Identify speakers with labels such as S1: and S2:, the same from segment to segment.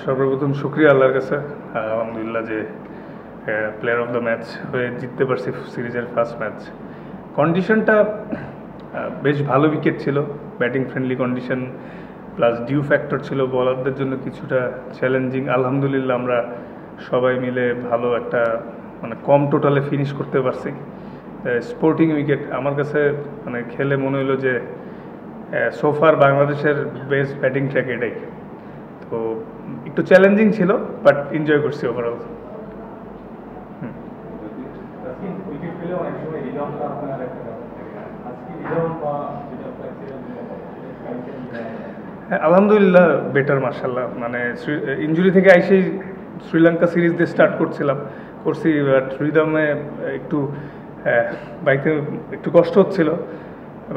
S1: সর্বপ্রথম শুকরিয়া আল্লাহর কাছে, আলহামদুলিল্লাহ যে প্লেয়ার অফ দ্য ম্যাচ হয়ে জিততে পারছি সিরিজের ফার্স্ট ম্যাচ। কন্ডিশনটা বেশ ভালো উইকেট ছিল, batting friendly condition plus due factor ছিল, বলারদের জন্য কিছুটা চ্যালেঞ্জিং। আলহামদুলিল্লাহ আমরা সবাই মিলে ভালো একটা মানে কম টোটালে ফিনিশ করতে পারছি। স্পোর্টিং উইকেট আমার কাছে মানে খেলে মনে হলো যে সোফার বাংলাদেশের বেস্ট ব্যাটিং ট্র্যাক এটাই। তো একটু চ্যালেঞ্জিং ছিল, বাট এনজয় করছি ওভারঅল। হ্যাঁ, আলহামদুলিল্লাহ বেটার মার্শাল্লাহ। মানে ইনজুরি থেকে আইসেই শ্রীলঙ্কা সিরিজ দিয়ে স্টার্ট করছি, বাট রিদমে একটু বাইতে একটু কষ্ট হচ্ছিল,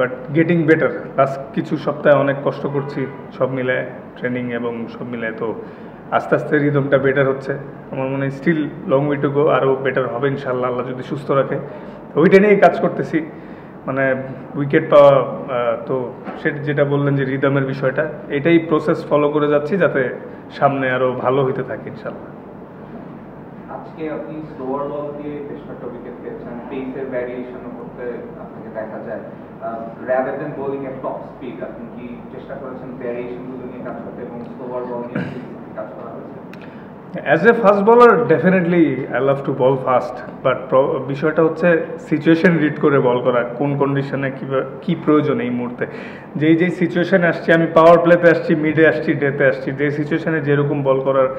S1: বাট গেটিং বেটার। লাস্ট কিছু সপ্তাহে অনেক কষ্ট করছি সব মিলে, ট্রেনিং এবং সব মিলে। তো আস্তে আস্তে রিদমটা বেটার হচ্ছে। আমার মনে হয় still long way to go, আরও বেটার হবে ইনশাল্লাহ, আল্লাহ যদি সুস্থ রাখে। ওইটা নিয়েই কাজ করতেছি, মানে উইকেট পাওয়া। তো সেটা যেটা বললেন যে রিদমের বিষয়টা, এটাই প্রসেস ফলো করে যাচ্ছি যাতে সামনে আরও ভালো হইতে থাকে ইনশাল্লাহ।
S2: আজকে আপনি স্লোয়ার বল দিয়ে বেশ কয়েকটা উইকেট পেয়েছেন, পেসের ভ্যারিয়েশনও করতে আপনাকে দেখা যায়। রাদার দ্যান বোলিং এট টপ স্পিড, আপনি কি চেষ্টা করেছেন ভ্যারিয়েশনগুলো নিয়ে কাজ করতে এবং স্লোয়ার বল নিয়ে কাজ করা হয়েছে?
S1: As a fast bowler definitely I love to ball fast, but বিষয়টা হচ্ছে সিচুয়েশন রিড করে বল করা, কোন কন্ডিশনে কী প্রয়োজন এই মুহূর্তে। যেই সিচুয়েশনে আসছি, আমি পাওয়ার প্লেতে আসছি, মিডে আসছি, ডেতে আসছি, যে সিচুয়েশনে যেরকম বল করার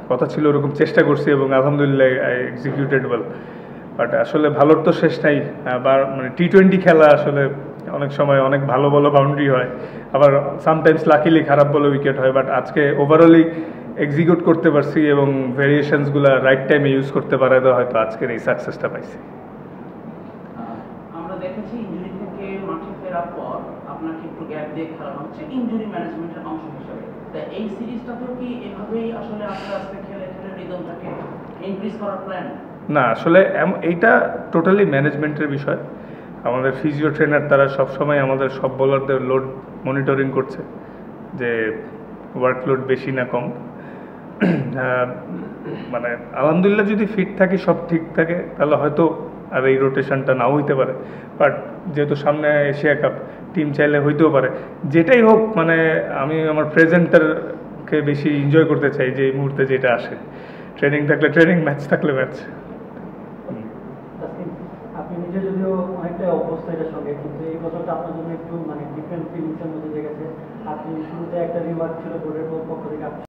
S1: কথা ছিল ওরকম চেষ্টা করছি এবং আলহামদুলিল্লাহ আই এক্সিকিউটেড ওয়েল। বাট আসলে ভালোর তো শেষ নাই। আবার মানে টি-20 খেলা আসলে অনেক সময় অনেক ভালো ভালো বাউন্ডারি হয়, আবার সামটাইমস লাকিলি খারাপ বলে উইকেট হয়। বাট আজকে ওভারঅলি এক্সিকিউট করতে পারছি এবং ভেরিয়েশনসগুলো রাইট টাইমে ইউজ করতে পারে, তো হয়তো আজকের এই সাকসেসটা পাইছি।
S3: আমরা দেখেছি ইনজুরি থেকে মাঠে ফেরার পর আপনাকে একটু গ্যাপ দিয়ে খেলা হচ্ছে ইনজুরি ম্যানেজমেন্টের অংশ হিসেবে। তা এই সিরিজটাতেও কি এভাবেই আসলে আস্তে আস্তে খেলে খেলে রিদমটাকে ইনক্রিজ করার প্ল্যান?
S1: না, আসলে এইটা টোটালি ম্যানেজমেন্টের বিষয়। আমাদের ফিজিও ট্রেনার তারা সবসময় আমাদের সব বোলারদের লোড মনিটরিং করছে, যে ওয়ার্কলোড বেশি না কম। মানে আলহামদুলিল্লাহ যদি ফিট থাকি, সব ঠিক থাকে, তাহলে হয়তো আর এই রোটেশনটা নাও হইতে পারে। বাট যেহেতু সামনে এশিয়া কাপ, টিম চাইলে হইতেও পারে। যেটাই হোক, মানে আমি আমার প্রেজেন্টারকে বেশি এনজয় করতে চাই যে এই মুহূর্তে যেটা আসে। ট্রেনিং থাকলে ট্রেনিং, ম্যাচ থাকলে ম্যাচ।